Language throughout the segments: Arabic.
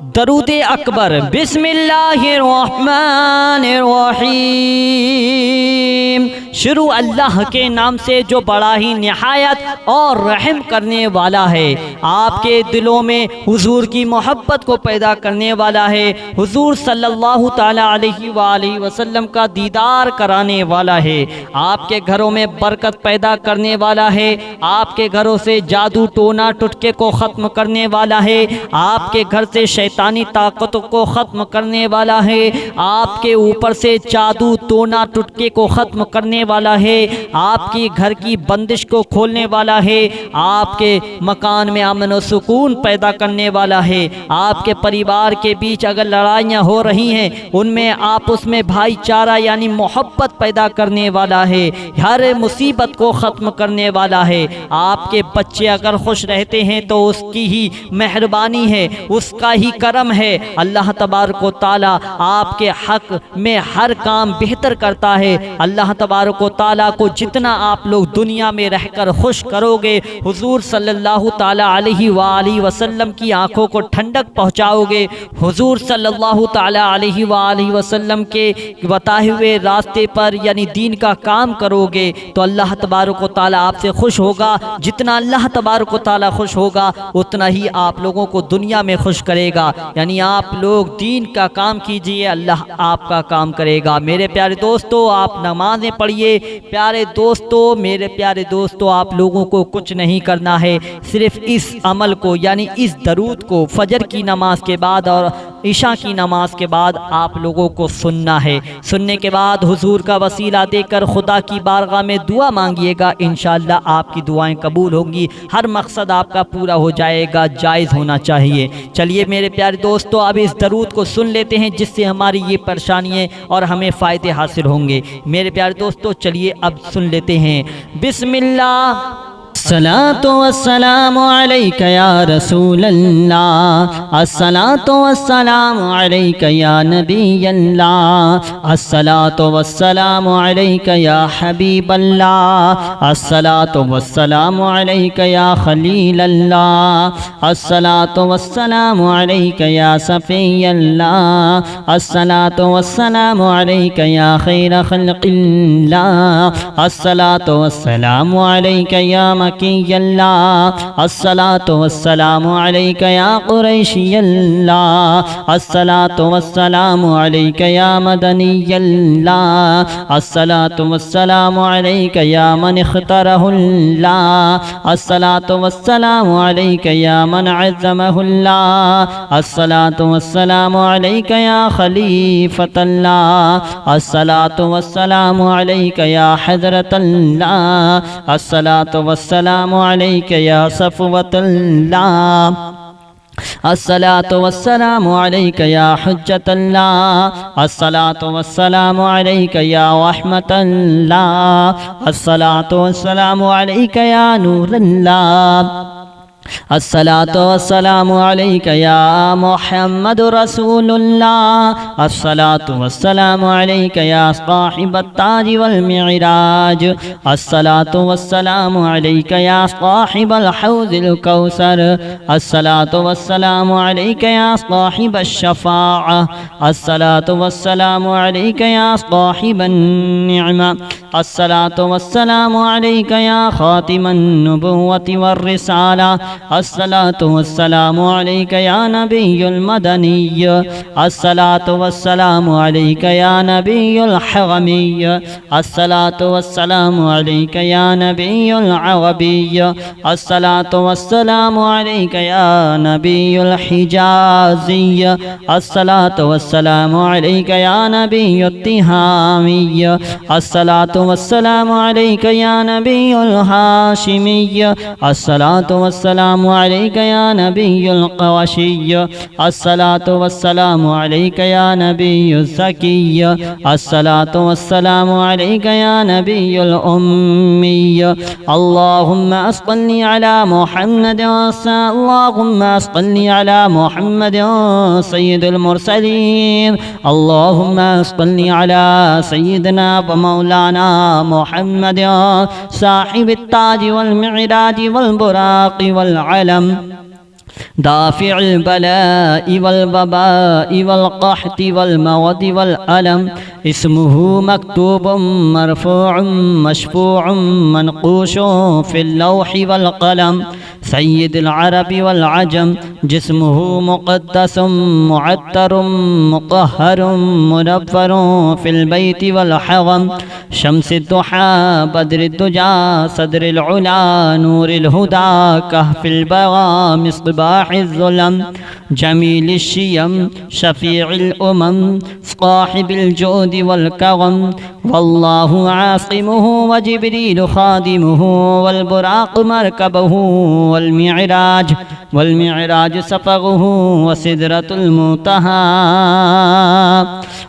दरूद अकबर। बिस्मिल्लाहिर्रहमानिर्रहीम। शुरू अल्लाह के नाम से जो बड़ा ही निहायत और रहम करने वाला है। आपके दिलों में हुजूर की मोहब्बत को पैदा करने वाला है। हुजूर सल्लल्लाहु ताला अलैहि वसल्लम का दीदार कराने वाला है। आपके घरों में बरकत पैदा करने वाला है। आपके घरों से जादू टोना टुटके को ख़त्म करने वाला है। आपके घर से शैतानी ताकतों को ख़त्म करने वाला है। आपके ऊपर से जादू टोना टुटके को ख़त्म करने वाला है। आपकी घर की बंदिश को खोलने वाला है। आपके मकान में अमन और सुकून पैदा करने वाला है। आपके परिवार के बीच अगर लड़ाइयाँ हो रही हैं उनमें आपस में भाईचारा यानी मोहब्बत पैदा करने वाला है। हर मुसीबत को ख़त्म करने वाला है। आपके बच्चे अगर खुश रहते हैं तो उसकी ही मेहरबानी है, उसका ही करम है। अल्लाह तबारक व ताला आपके हक में हर काम बेहतर करता है। अल्लाह तबारक व ताला को जितना आप लोग दुनिया में रहकर खुश करोगे, हुजूर सल्लल्लाहु ताला अलैहि वसल्लम की आंखों को ठंडक पहुंचाओगे, हुजूर सल्लल्लाहु ताला अलैहि वसल्लम के बताए हुए रास्ते पर यानी दीन का काम करोगे तो अल्लाह तबारक व ताला आपसे खुश होगा। जितना अल्लाह तबारक व ताला खुश होगा उतना ही आप लोगों को दुनिया में खुश करेगा। यानी आप लोग दीन का काम कीजिए, अल्लाह आपका काम करेगा। मेरे प्यारे दोस्तों, आप नमाज़ें पढ़िए। प्यारे दोस्तों, मेरे प्यारे दोस्तों, आप लोगों को कुछ नहीं करना है, सिर्फ इस अमल को यानी इस दरूद को फजर की नमाज के बाद और ईशा की नमाज के बाद आप लोगों को सुनना है। सुनने के बाद हुजूर का वसीला देकर खुदा की बारगाह में दुआ मांगिएगा। इंशाअल्लाह आपकी दुआएं कबूल होंगी, हर मकसद आपका पूरा हो जाएगा। जायज़ होना चाहिए। चलिए मेरे प्यारे दोस्तों, अब इस दरूद को सुन लेते हैं जिससे हमारी ये परेशानियाँ और हमें फ़ायदे हासिल होंगे। मेरे प्यारे दोस्तों, चलिए अब सुन लेते हैं। बिस्मिल्लाह। अस्सलातु वस्सलामु अलैका या रसूलल्लाह, अस्सलातु वस्सलामु अलैका या नबियल्लाह, अस्सलातु वस्सलामु अलैका या हबीबल्लाह, अस्सलातु वस्सलामु अलैका या खलीलल्लाह, अस्सलातु वस्सलामु अलैका या सफियल्लाह, अस्सलातु वस्सलामु अलैका या खैर खल्क़िल्लाह, अस्सलातु वस्सलामु अलैका या मकीयल्लाह, अस्सलातु वस्सलामु अलैका या कुरैशियल्लाह, अस्सलातु वस्सलामु अलैका या मदनियल्लाह, अस्सलातु वस्सलामु अलैका या मन इख्तरहुल्लाह, अस्सलातु वस्सलामु अलैका या मन अज़्ज़महुल्लाह, अस्सलातु वस्सलामु अलैका या खलीफतल्लाह, अस्सलातु वस्सलामु अलैका या हज़रतल्लाह, अस्सलातु वस्सलामु अलैका या सफ़वतल्लाह, अस्सलातु वस्सलामु अलैका या हुज्जतल्लाह, अस्सलातु वस्सलामु अलैका या रहमतल्लाह, अस्सलातु वस्सलामु अलैका या नूरल्लाह, अस्सलातु वस्सलामु अलैका या मुहम्मदुर रसूलुल्लाह, अस्सलातु वस्सलामु अलैका या साहिबत ताज वल मिअराज, अस्सलातु वस्सलामु अलैका या साहिबल हौज़िल कौसर, अस्सलातु वस्सलामु अलैका या साहिबश शफ़ाअह, अस्सलातु वस्सलामु अलैका या साहिबन निअमा, अस्सलातु वस्सलामु अलैका या खातिमन नबुव्वति वर रिसाला, अस्सलातु वस्सलामु अलैका या नबियुल मदनिय्य, अस्सलातु वस्सलामु अलैका या नबियुल हरमिय्य, अस्सलातु वस्सलामु अलैका या नबियुल अरबिय्य, अस्सलातु वस्सलामु अलैका या नबियुल हिजाज़िय्य, अस्सलातु वस्सलामु अलैका या नबियुत तिहामिय्य, अस्सलातु वस्सलामु अलैका या नबियुल हाशिमिय्य, अस्सलातु वस्सलामु अलैका या नबियुल क़वाशिय्य, अस्सलातु वस्सलामु अलैका या नबियुज़ ज़किय्य, अस्सलातु वस्सलामु अलैका या नबियुल उम्मिय्य, अल्लाहुम्मा सल्लि अला मुहम्मद, अल्लाहुम्मा सल्लि अला मुहम्मद सय्यिदुल मुरसलीन, अल्लाहुम्मा सल्लि अला सय्यिदिना व मौलाना मुहम्मद साहिबित ताज वल मिअराज वल बुराक़ वल अलम, دافع البلاء والوباء والقحط والموت والألم اسمه مكتوب مرفوع مشفوع منقوش في اللوح والقلم سيد العرب والعجم جسمه مقدس معطر مطهر منفر في البيت والحرم شمس الضحى بدر الدجى صدر العلا نور الهدى كهف البرى مصباح الظلم جميل الشيم شفيع الأمم صاحب الجود والكرم والله عاصمه وجبريل خادمه والبراق مركبه والمعراج سفره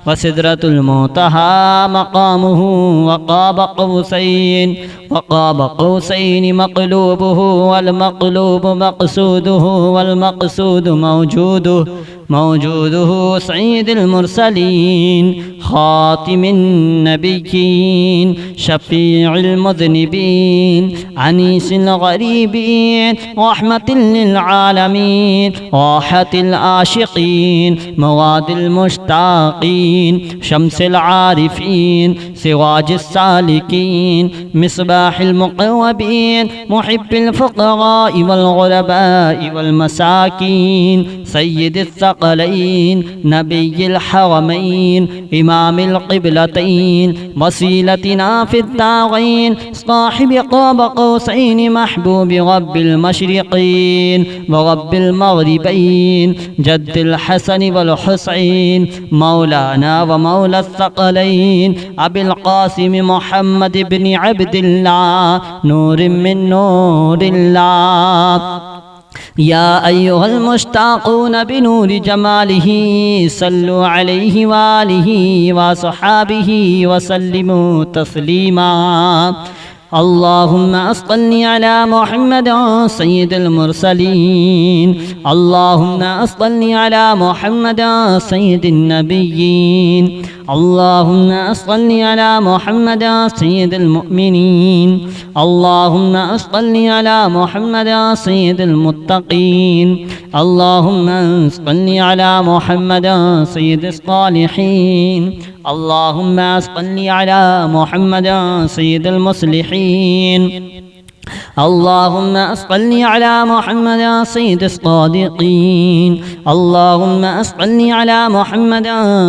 وسدرة المنتهى مقامه وقاب قوسين مقلوبه والمقلوب مقصوده والمقصود موجوده سيد المرسلين خاتم النبيين شفيع المذنبين أنيس الغريبين رحمة للعالمين راحة العاشقين مواد المشتاقين شمس العارفين سراج السالكين مصباح المقربين محب الفقراء والغرباء والمساكين سيد الثقلين نبي الحرمين إمام القبلتين وسيلتنا في الدارين صاحب قاب قوسين محبوب رب المشرقين ورب المغربين جد الحسن والحسين مولانا ومولى الثقلين أبي القاسم محمد بن عبد الله نور من نور الله يا أيها المشتاقون بنور جماله صلوا عليه وآله وصحابه وسلموا تسليما اللهم صل على محمد سيد المرسلين اللهم صل على محمد سيد النبيين اللهم صل على محمد سيد المؤمنين اللهم صل على محمد سيد المتقين اللهم صل على محمد سيد الصالحين اللهم صل على محمد سيد المصلحين اللهم صل على محمد سيد الصادقين اللهم صل على محمد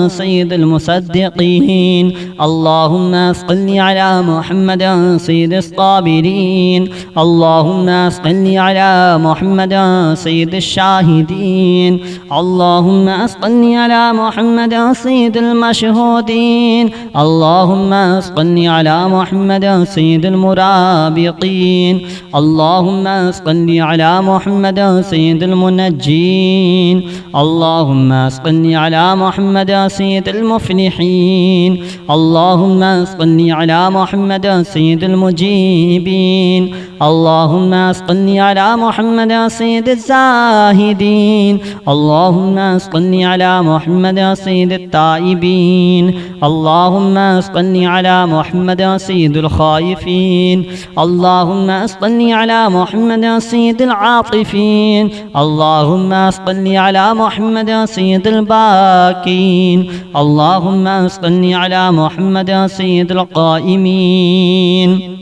سيد المصدقين اللهم صل على محمد سيد الصابرين اللهم صل على محمد سيد الشاهدين اللهم صل على محمد سيد المشهودين اللهم صل على محمد سيد المرابطين اللهم صل على محمد سيد المنجين اللهم صل على محمد سيد المفلحين اللهم صل على محمد سيد المجيبين اللهم صل على محمد سيد الزاهدين اللهم صل على محمد سيد التائبين اللهم صل على محمد سيد الخائفين اللهم صل على محمد سيد العاطفين اللهم صل على محمد سيد الباكين اللهم صل على محمد سيد القائمين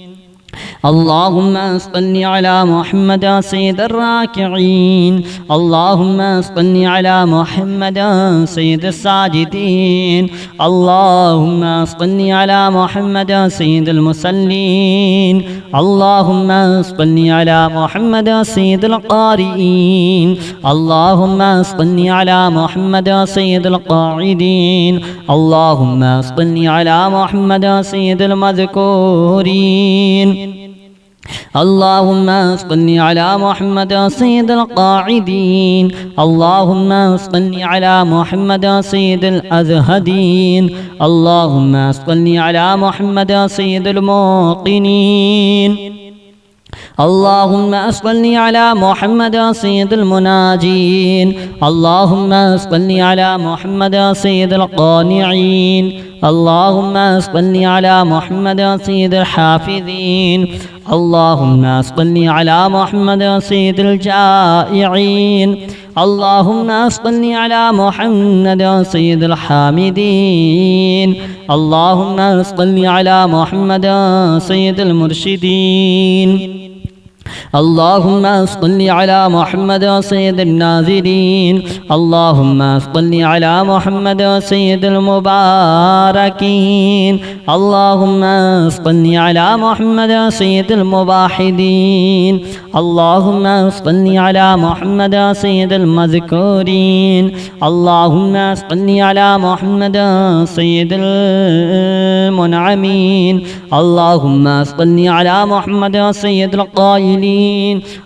اللهم صل على محمد سيد الراكعين اللهم صل على محمد سيد الساجدين اللهم صل على محمد سيد المصلين اللهم صل على محمد سيد القارئين اللهم صل على محمد سيد القاعدين اللهم صل على محمد سيد المذكورين اللهم صل على محمد سيد القاعدين اللهم صل على محمد سيد الأزهدين اللهم صل على محمد سيد الموقنين اللهم صل على محمد سيد المناجين. اللهم صل على محمد سيد القانعين. اللهم صل على محمد سيد الحافظين. اللهم صل على محمد سيد الجائعين. اللهم صل على محمد سيد الحامدين. اللهم صل على محمد سيد المرشدين. اللهم صل على محمد سيد الناظرين. اللهم صل على محمد سيد المباركين. اللهم صل على محمد سيد الموحدين. اللهم صل على محمد سيد المذكورين. اللهم صل على محمد سيد المنعمين. اللهم صل على محمد سيد القائلين.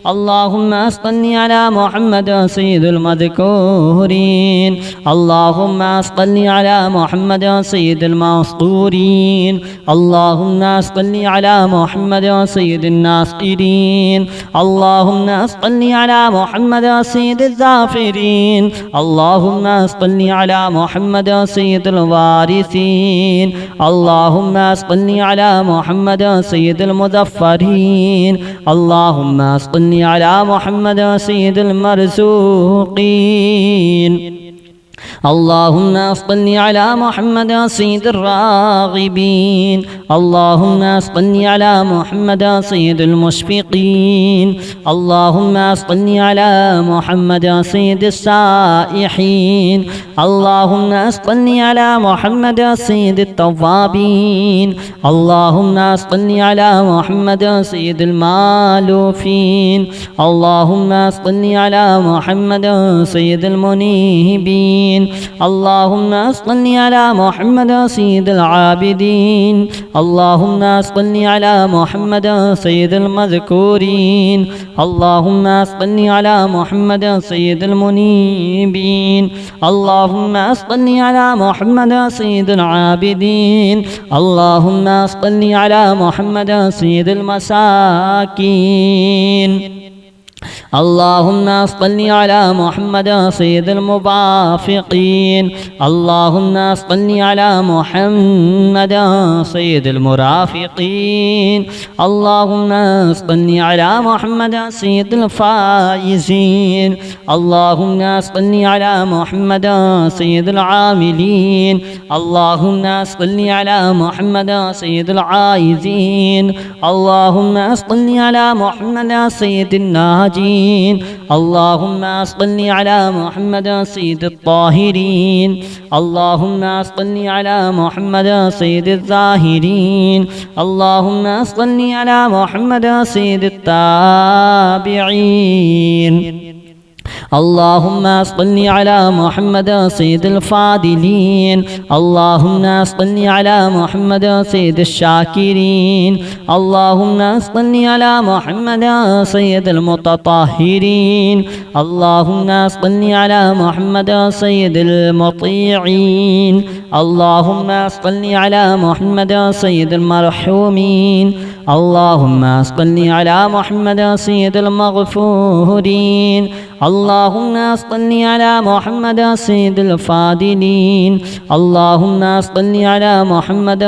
اللهم صل على محمد سيد المذكورين. اللهم صل على محمد سيد المسطورين. اللهم صل على محمد سيد الناصرين. اللهم صل على محمد سيد الظافرين. اللهم صل على محمد سيد الوارثين. اللهم صل على محمد سيد المظفرين. اللهم صل على محمد سيد المرزوقين. اللهم صل على محمد سيد الراغبين. اللهم صل على محمد سيد المشفقين. اللهم صل على محمد سيد السائحين. اللهم صل على محمد سيد التوابين. اللهم صل على محمد سيد المالوفين. اللهم صل على محمد سيد المنيبين. اللهم صل على محمد سيد العابدين. اللهم صل على محمد سيد المذكورين. اللهم صل على محمد سيد المنيبين. اللهم صل على محمد سيد العابدين. اللهم صل على محمد سيد المساكين. اللهم صل على محمد سيد المبافقين. اللهم صل على محمد سيد المرافقين. اللهم صل على محمد سيد الفائزين. اللهم صل على محمد سيد العاملين. اللهم صل على محمد سيد العائزين. اللهم صل على محمد سيد الناجين. اللهم صل على محمد سيد الطاهرين. اللهم صل على محمد سيد الظاهرين. اللهم صل على محمد سيد التابعين. اللهم صل على محمد سيد الفاضلين. اللهم صل على محمد سيد الشاكرين. اللهم صل على محمد سيد المتطهرين. اللهم صل على محمد سيد المطيعين. اللهم صل على محمد سيد المرحومين. اللهم صل على محمد سيد المغفورين. اللهم صل على محمد سيد الفاضلين. اللهم صل على محمد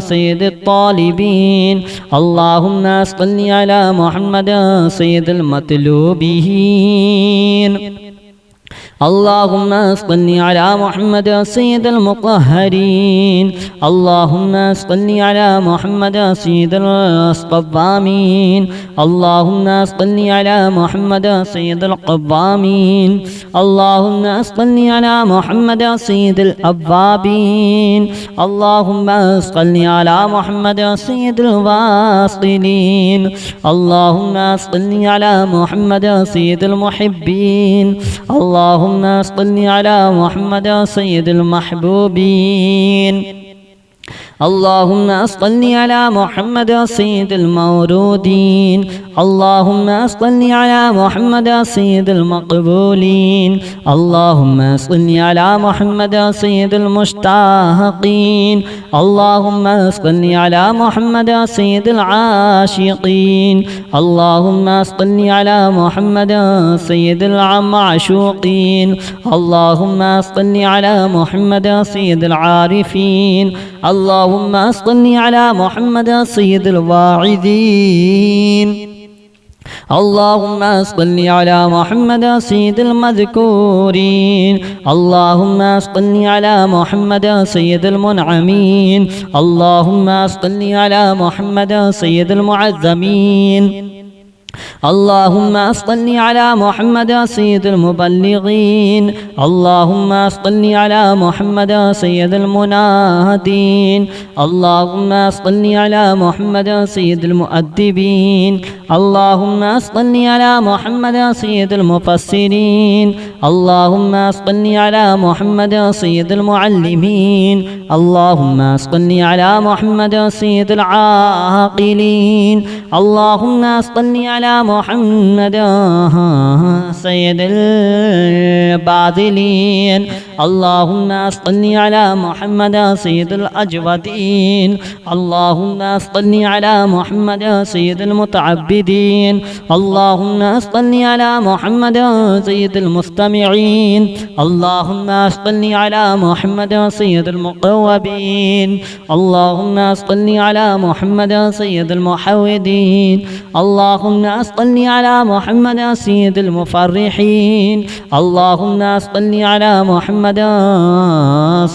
سيد الطالبين. اللهم صل على محمد سيد المطلوبين. اللهم صل على محمد سيد المطهرين. اللهم صل على محمد سيد القوامين. اللهم صل على محمد سيد القوامين. اللهم صل على محمد سيد الأوابين. اللهم صل على محمد سيد الواصلين. اللهم صل على محمد سيد المحبين. اللهم صل على محمد سيد المحبوبين. اللهم صل على محمد سيد المورودين اللهم صل على محمد سيد المقبولين اللهم صل على محمد سيد المشتاقين اللهم صل على محمد سيد العاشقين اللهم صل على محمد سيد المعشوقين اللهم صل على محمد سيد العارفين اللهم صل على محمد سيد الواعظين اللهم صل على محمد سيد المذكورين اللهم صل على محمد سيد المنعمين اللهم صل على محمد سيد المعظمين اللهم صل على محمد سيد المبلغين اللهم صل على محمد سيد المنادين اللهم صل على محمد سيد المؤدبين اللهم صل على محمد سيد المفسرين اللهم صل على محمد سيد المعلمين اللهم صل على محمد سيد العاقلين اللهم صل على محمد سيد الباذلين اللهم صل على محمد سيد الأجودين اللهم صل على محمد سيد المتعبدين اللهم صل على محمد سيد المستمعين اللهم صل على محمد سيد المقوبين اللهم صل على محمد سيد المحودين اللهم صل على محمد سيد المفرحين اللهم صل على محمد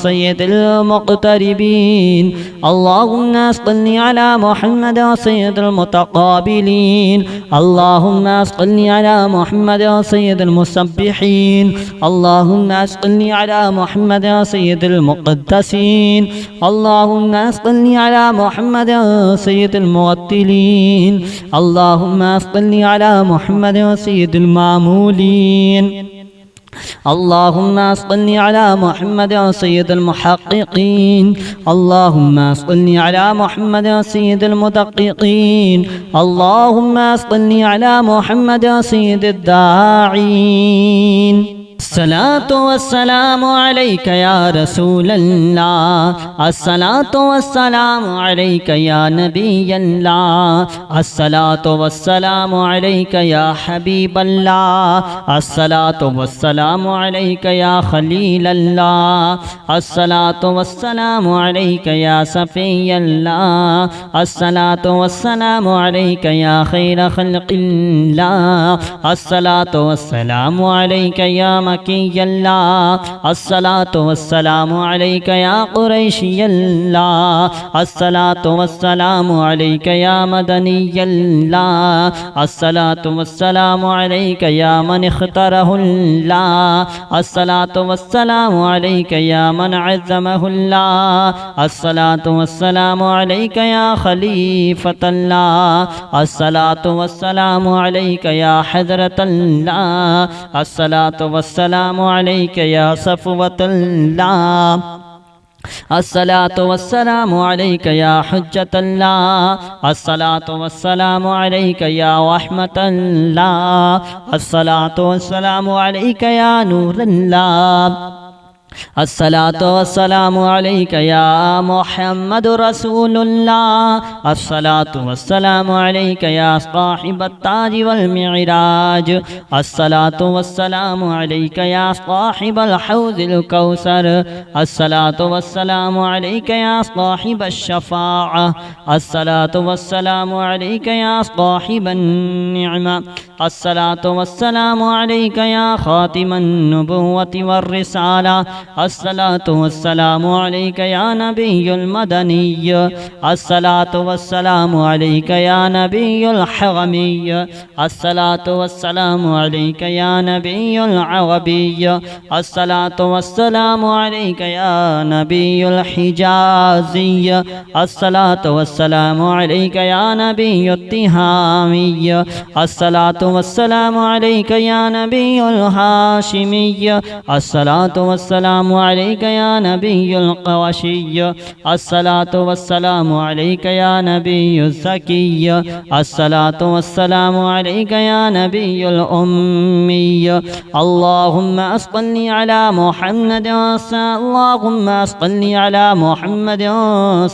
سيد المقتربين اللهم صل على محمد سيد المتقابلين اللهم صل على محمد سيد المسبحين اللهم صل على محمد سيد المقدسين اللهم صل على محمد سيد الموتلين اللهم صل على محمد سيد المعمولين اللهم صل على محمد سيد المحققين اللهم صل على محمد سيد المدققين اللهم صل على محمد سيد الداعين الصلاة والسلام عليك يا رسول الله الصلاة والسلام عليك يا نبي الله الصلاة والسلام عليك يا حبيب الله الصلاة والسلام عليك يا خليل الله الصلاة والسلام عليك يا صفي الله الصلاة والسلام عليك يا خير خلق الله الصلاة والسلام عليك يا مكي الله الصلاة والسلام عليك يا قريشي الله الصلاة والسلام عليك يا مدني الله الصلاة والسلام عليك يا من اختاره الله الصلاة والسلام عليك يا من عزمه الله الصلاة والسلام عليك يا خليفة الله الصلاة والسلام عليك يا حضرة الله الصلاة والسلام عليك يا صفوة الله الصلاة والسلام عليك يا حجة الله الصلاة والسلام عليك يا رحمة الله الصلاة والسلام عليك يا نور الله الصلاة والسلام عليك يا محمد رسول الله الصلاة والسلام عليك يا صاحب التاج والمعراج الصلاة والسلام عليك يا صاحب الحوض الكوثر الصلاة والسلام عليك يا صاحب الشفاعة الصلاة والسلام عليك يا صاحب النعمة الصلاة والسلام عليك يا خاتم النبوة والرسالة الصلاة والسلام عليك يا نبي المدني الصلاة والسلام عليك يا نبي الحرمي الصلاة والسلام عليك يا نبي العربي الصلاة والسلام عليك يا نبي الحجازي الصلاة والسلام عليك يا نبي التهامي الصلاة वस्सलाम अलैका या नबियुल हाशिमी, अस्सलातु वस्सलाम अलैका या नबियुल क़वाशी, अस्सलातु वस्सलाम अलैका या नबियुज़ ज़की, अस्सलातु वस्सलाम अलैका या नबियुल उम्मी। अल्लाहुम्मा अस्सल्लि अला मुहम्मद, अल्लाहुम्मा अस्सल्लि अला मुहम्मद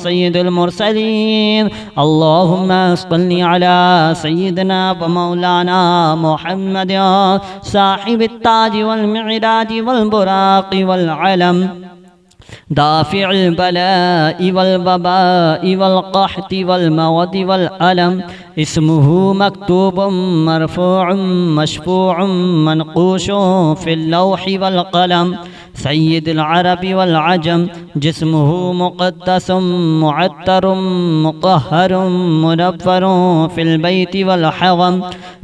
सय्यिदुल मुरसलीन, अल्लाहुम्मा अस्सल्लि अला सय्यिदना व मौलाना मुहम्मद साहिबित ताज वल मिअराज वल बुराक़ वल अलम, दाफ़िउल बलाइ वल वबाइ वल क़हति वल मवद वल अलम, इस्मुहु मक्तूबुम मरफ़ूउम मशफ़ूउम मनक़ूशुन फ़िल लौहि वल क़लम, सय्यिदुल अरबि वल अजम, जिस्मुहु मुक़द्दसुम मुअत्तरुम मुतहहरुम मुनव्वरुन फ़िल बैति वल हरम,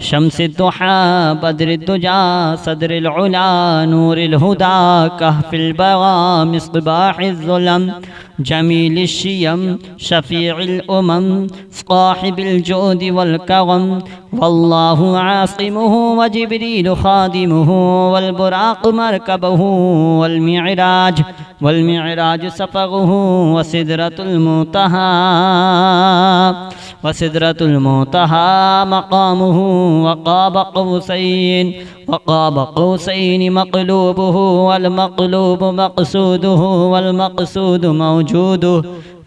शम्सिद दुहा बद्रिद दुजा सदरिल उला नूरिल हुदा कहफ़िल बगा मिस्बाहिज़ ज़ुलम, जमीलिश शियम शफ़ीउल उमम साहिबिल जुद वल करम, वल्लाहु आसिमुहु व जिब्रील खादिमुहु वल बुराक़ मरकबुहु वल मिअराज सफ़रुहु व सिदरतुल मुंतहा मक़ामुहु व क़ाब क़ौसैन मक़लूबुहु वल मक़लूब मक़सूदुहु वल मक़सूद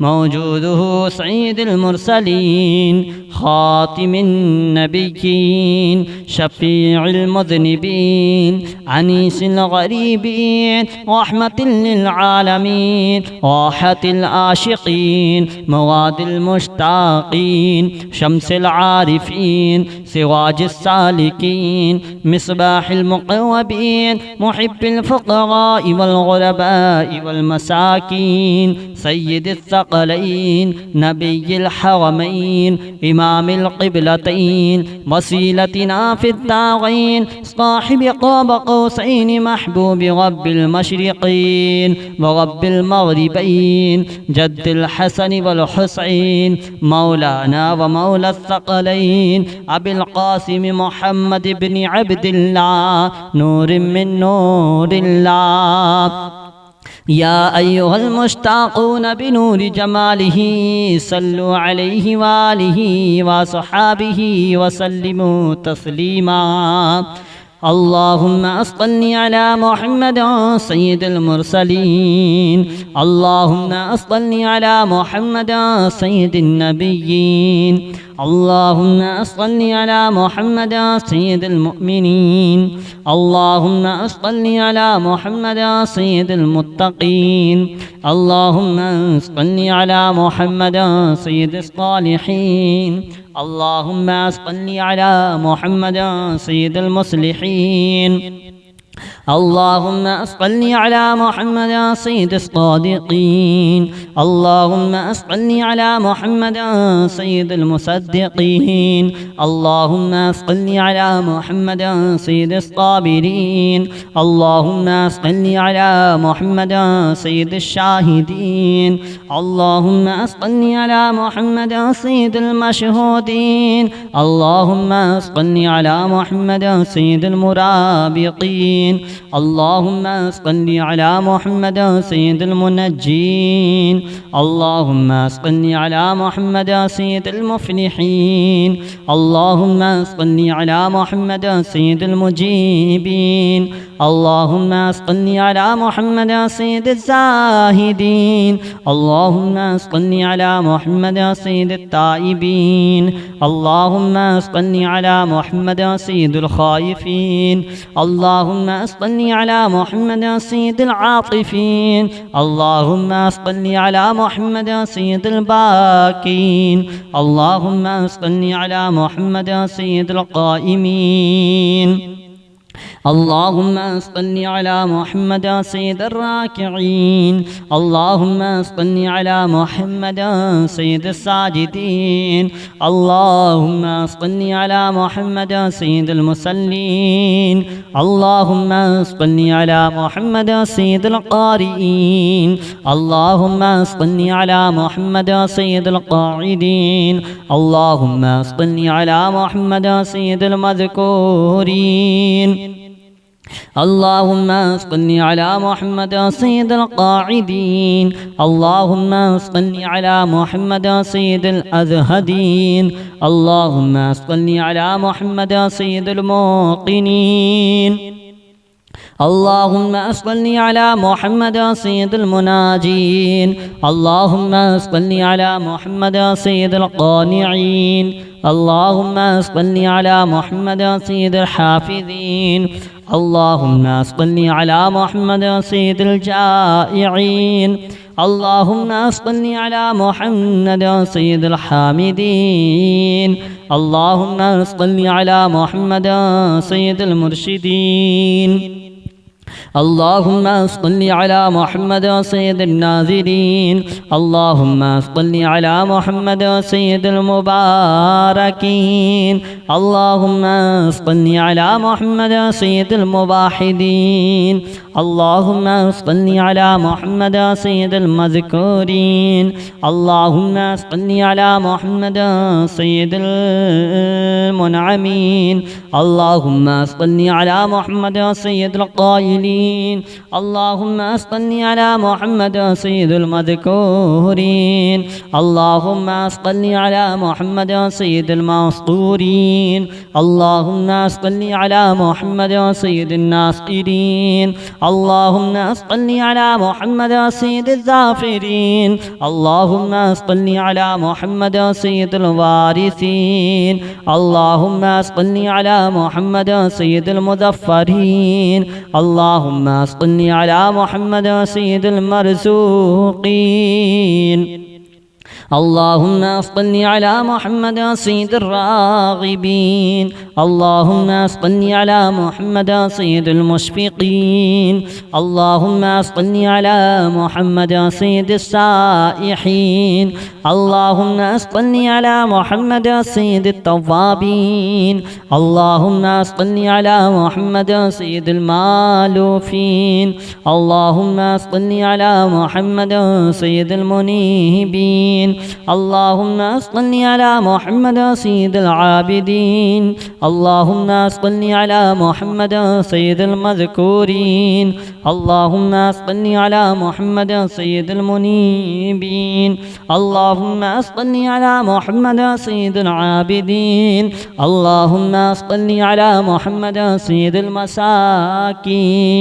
मौजूदुहु सय्यिदुल मुरसलीन, ख़ातिमुन नबिय्यीन, शफ़ीउल मुज़निबीन, अनीसिल ग़रीबीन, रहमतुल लिल आलमीन, राहतुल आशिक़ीन, मुग़ादिल मुश्ताक़ीन, शम्सिल आरिफ़ीन, सिराजिस सालिकीन, मिस्बाहुल मुक़र्रबीन, मुहिब्बिल फ़ुक़राइ वल ग़ुरबाइ वल मसाकीन, सय्यिदिस सक़लैन, नबिय्युल हरमैन, इमामिल क़िबलतैन, वसीलतिना फ़िद्दारैन, साहिबि क़ाब क़ौसैन, महबूबि रब्बिल मशरिक़ैन व रब्बिल मग़रिबैन, जद्दिल हसन वल हुसैन, मौलाना व मौला सक़लैन, अबिल क़ासिम मुहम्मद इब्न अब्दिल्लाह, नूरिन मिन नूरिल्लाह। या अय्युहल मुश्ताक़ून बिनूरि जमालिही सल्लु अलैहि व आलिही व अस्हाबिही व सल्लिमू तस्लीमा। अल्लाहुम्मा अस्सल्लि अला मुहम्मद सय्यिदिल मुरसलीन, अल्लाहुम्मा अस्सल्लि अला मुहम्मद सय्यिदिन नबिय्यीन, अल्लाहुम्मा अस्सल्लि अला मुहम्मद सय्यिदिल मुअमिनीन, अल्लाहुम्मा अस्सल्लि अला मुहम्मद सय्यिदिल मुत्तक़ीन, अल्लाहुम्मा अस्सल्लि अला मुहम्मद सय्यिदिस सालिहीन, अल्लाहुम्मा अस्सल्लि अला मुहम्मद सय्यिदिल मुस्लिहीन, अल्लाहुम्मा अस्सल्लि अला मुहम्मद सय्यिदिस सादिक़ीन, अल्लाहुम्मा अस्सल्लि अला मुहम्मद सय्यिदिल मुसद्दिक़ीन, अल्लाहुम्मा अस्सल्लि अला मुहम्मद सय्यिदिस साबिरीन, अल्लाहुम्मा अस्सल्लि अला मुहम्मद सय्यिदिश शाहिदीन, अल्लाहुम्मा अस्सल्लि अला मुहम्मद सय्यिदिल मशहूदीन, अल्लाहुम्मा अस्सल्लि अला मुहम्मद सय्यिदिल मुराबिक़ीन, अल्लाहुम्मा सल्लि अला मुहम्मद सय्यिदिल मुनज्जीन, अल्लाहुम्मा सल्लि अला मुहम्मद सय्यिदिल मुफ़्लिहीन, अल्लाहुम्मा सल्लि अला मुहम्मद सय्यिदिल मुजीबीन, अल्लाहुम्मा सल्लि अला मुहम्मद सय्यिदिज़ ज़ाहिदीन, अल्लाहुम्मा सल्लि अला मुहम्मद सय्यिदित ताइबीन, अल्लाहुम्मा सल्लि अला मुहम्मद सय्यिदिल ख़ाइफ़ीन, अल्लाहुम्मा सल्लि अला मुहम्मद सय्यिदिल आतिफ़ीन, अल्लाहुम्मा सल्लि अला मुहम्मद सय्यिदिल बाकीन, अल्लाहुम्मा सल्लि अला मुहम्मद सय्यिदिल क़ाइमीन, اللهم صل على محمد سيد الراكعين اللهم صل على محمد سيد الساجدين اللهم صل على محمد سيد المصلين اللهم صل على محمد سيد القارئين اللهم صل على محمد سيد القاعدين اللهم صل على محمد سيد المذكورين اللهم صل على محمد سيد القاعدين اللهم صل على محمد سيد الأزهدين اللهم صل على محمد سيد الموقنين اللهم صل على محمد سيد المناجين اللهم صل على محمد سيد القانعين اللهم صل على محمد سيد الحافظين اللهم صل على محمد سيد الجائعين اللهم صل على محمد سيد الحامدين اللهم صل على محمد سيد المرشدين اللهم صل على محمد سيد الناظرين اللهم صل على محمد سيد المباركين اللهم صل على محمد سيد الموحدين اللهم صل على محمد سيد المذكورين اللهم صل على محمد سيد المنعمين اللهم صل على محمد سيد القائلين اللهم صل على محمد سيد المذكورين اللهم صل على محمد سيد المسطورين اللهم صل على محمد سيد الناصرين اللهم صل على محمد سيد الظافرين اللهم صل على محمد سيد الوارثين اللهم صل على محمد سيد المظفرين اللهم صل على محمد سيد المرزوقين اللهم صل على محمد سيد الراغبين اللهم صل على محمد سيد المشفقين اللهم صل على محمد سيد السائحين اللهم صل على محمد سيد التوابين اللهم صل على محمد سيد المالوفين اللهم صل على محمد سيد المنيبين اللهم صل على محمد سيد العابدين اللهم صل على محمد سيد المذكورين اللهم صل على محمد سيد المنيبين اللهم صل على محمد سيد العابدين اللهم صل على محمد سيد المساكين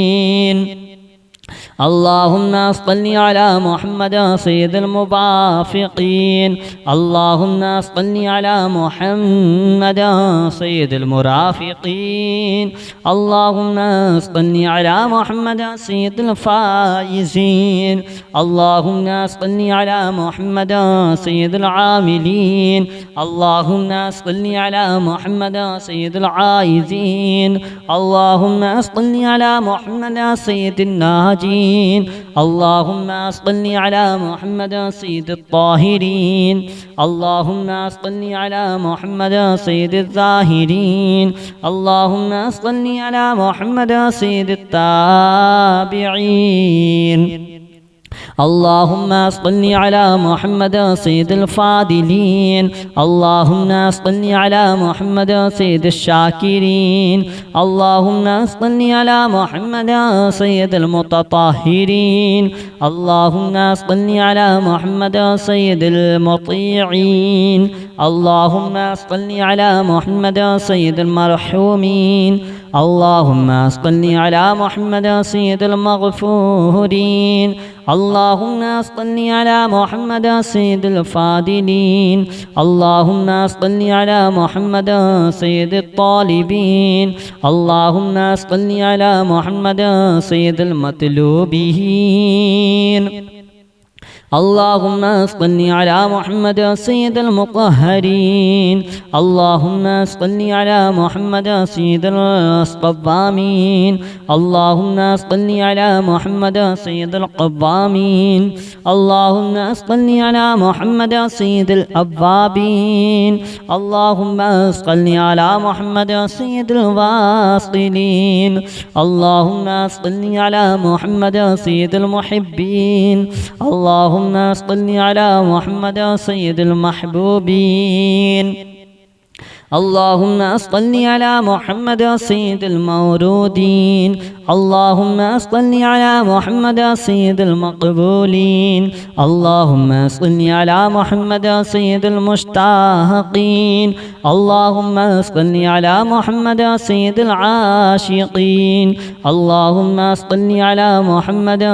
اللهم صل على محمد سيد المبافقين اللهم صل على محمد سيد المرافقين اللهم صل على محمد سيد الفائزين اللهم صل على محمد سيد العاملين اللهم صل على محمد سيد العائزين اللهم صل على محمد سيد الناجين اللهم صل على محمد سيد الطاهرين اللهم صل على محمد سيد الظاهرين اللهم صل على محمد سيد التابعين اللهم صل على محمد سيد الفاضلين اللهم صل على محمد سيد الشاكرين اللهم صل على محمد سيد المتطهرين اللهم صل على محمد سيد المطيعين اللهم صل على محمد سيد المرحومين اللهم صل على محمد سيد المغفورين اللهم صل على محمد سيد الفاضلين اللهم صل على محمد سيد الطالبين اللهم صل على محمد سيد المطلوبين اللهم صل على محمد سيد المطهرين. اللهم صل على محمد سيد الصوامين. اللهم صل على محمد سيد القوامين. اللهم صل على محمد سيد الأوابين. اللهم صل على محمد سيد الواصلين. اللهم صل على محمد سيد المحبين. اللهم صل على محمد سيد المحبوبين. اللهم صل على محمد سيد المورودين. اللهم صل على محمد سيد المقبولين. اللهم صل على محمد سيد المشتاقين. اللهم صل على محمد سيد العاشقين. اللهم صل على محمد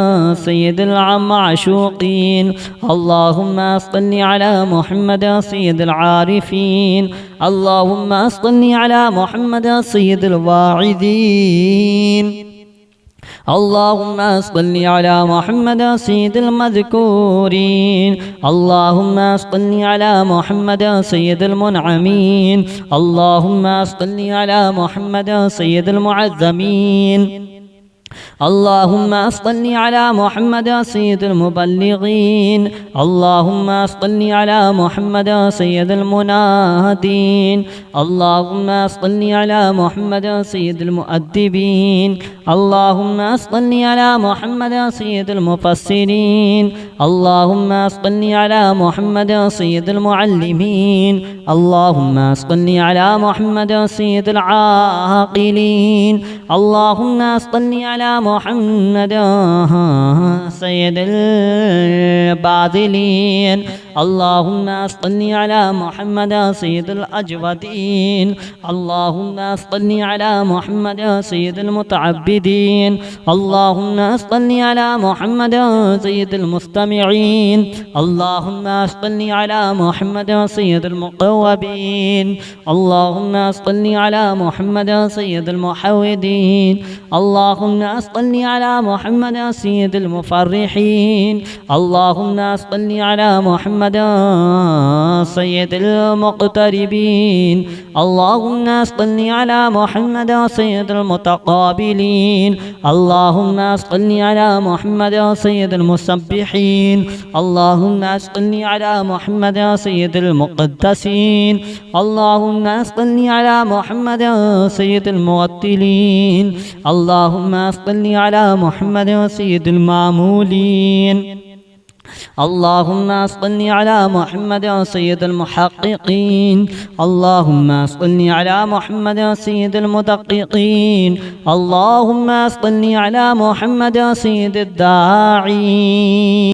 سيد المعشوقين. اللهم صل على محمد سيد العارفين. اللهم صل على محمد سيد الواعظين. اللهم صل على محمد سيد المذكورين. اللهم صل على محمد سيد المنعمين. اللهم صل على محمد سيد المعظمين. اللهم صل على محمد سيد المبلغين. اللهم صل على محمد سيد المنادين. اللهم صل على محمد سيد المؤدبين. اللهم صل على محمد سيد المفسرين. اللهم صل على محمد سيد المعلمين. اللهم صل على محمد سيد العاقلين. اللهم صل على محمد سيد الباذلين. اللهم صل على محمد سيد الأجودين. اللهم صل على محمد سيد المتعبدين. اللهم صل على محمد سيد المستمعين. اللهم صل على محمد سيد المقوبين. اللهم صل على محمد سيد المحودين. اللهم صل على محمد سيد المفرحين. اللهم صل على محمد سيد المقتربين. اللهم صل على محمد سيد المتقابلين. اللهم صل على محمد سيد المسبحين. اللهم صل على محمد سيد المقدسين. اللهم صل على محمد سيد الموتلين. اللهم صل على محمد سيد المعمولين. اللهم صل على محمد سيد المحققين. اللهم صل على محمد سيد المدققين. اللهم صل على محمد سيد الداعين.